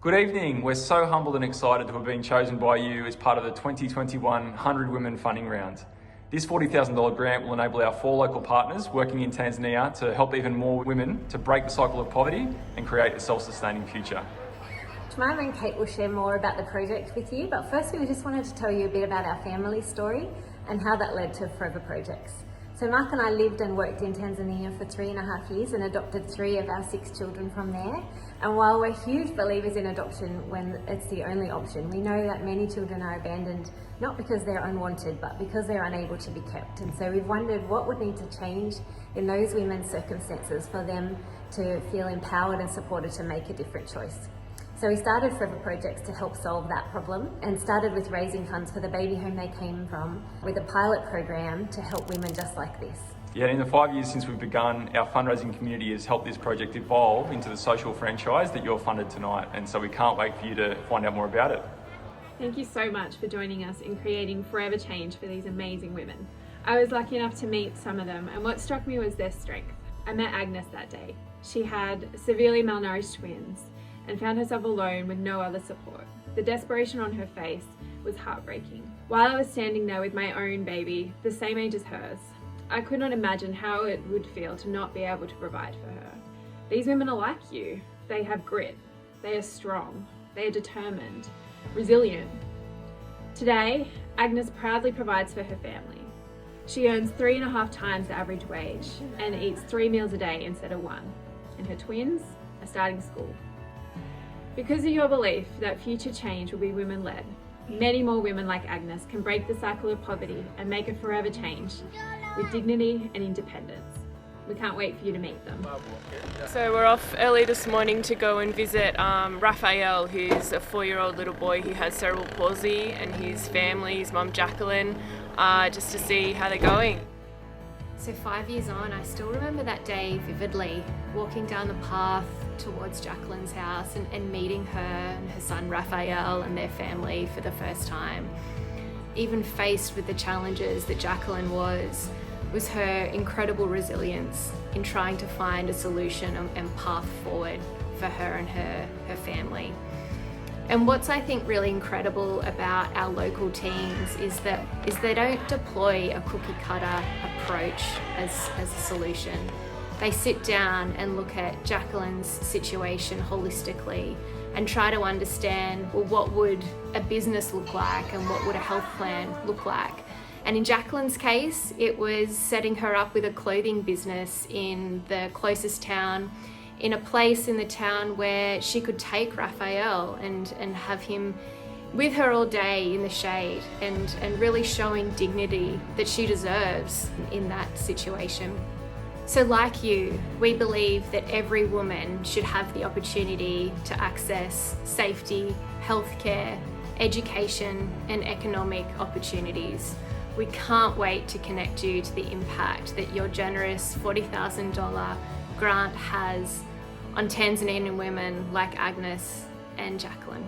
Good evening. We're so humbled and excited to have been chosen by you as part of the 2021 100 Women Funding Round. This $40,000 grant will enable our 4 local partners working in Tanzania to help even more women to break the cycle of poverty and create a self-sustaining future. Jemima and Kate will share more about the project with you, but firstly we just wanted to tell you a bit about our family story and how that led to Forever Projects. So Mark and I lived and worked in Tanzania for 3.5 years and adopted 3 of our 6 children from there. And while we're huge believers in adoption when it's the only option, we know that many children are abandoned not because they're unwanted, but because they're unable to be kept. And so we've wondered what would need to change in those women's circumstances for them to feel empowered and supported to make a different choice. So we started Forever Projects to help solve that problem and started with raising funds for the baby home they came from with a pilot program to help women just like this. Yeah, in the 5 years since we've begun, our fundraising community has helped this project evolve into the social franchise that you're funded tonight, and so we can't wait for you to find out more about it. Thank you so much for joining us in creating forever change for these amazing women. I was lucky enough to meet some of them, and what struck me was their strength. I met Agnes that day. She had severely malnourished twins and found herself alone with no other support. The desperation on her face was heartbreaking. While I was standing there with my own baby, the same age as hers, I could not imagine how it would feel to not be able to provide for her. These women are like you. They have grit. They are strong. They are determined, resilient. Today, Agnes proudly provides for her family. She earns 3.5 times the average wage and eats 3 meals a day instead of 1. And her twins are starting school. Because of your belief that future change will be women-led, many more women like Agnes can break the cycle of poverty and make a forever change with dignity and independence. We can't wait for you to meet them. So we're off early this morning to go and visit Raphael, who's a 4-year-old little boy who has cerebral palsy, and his family, his mum Jacqueline, just to see how they're going. So 5 years on, I still remember that day vividly, walking down the path towards Jacqueline's house and meeting her and her son Raphael and their family for the first time. Even faced with the challenges that Jacqueline was her incredible resilience in trying to find a solution and path forward for her and her family. And what's, I think, really incredible about our local teams is they don't deploy a cookie cutter approach as a solution. They sit down and look at Jacqueline's situation holistically and try to understand, well, what would a business look like and what would a health plan look like? And in Jacqueline's case, it was setting her up with a clothing business in the closest town, in a place in the town where she could take Raphael and have him with her all day in the shade and really showing dignity that she deserves in that situation. So like you, we believe that every woman should have the opportunity to access safety, healthcare, education, and economic opportunities. We can't wait to connect you to the impact that your generous $40,000 grant has on Tanzanian women like Agnes and Jacqueline.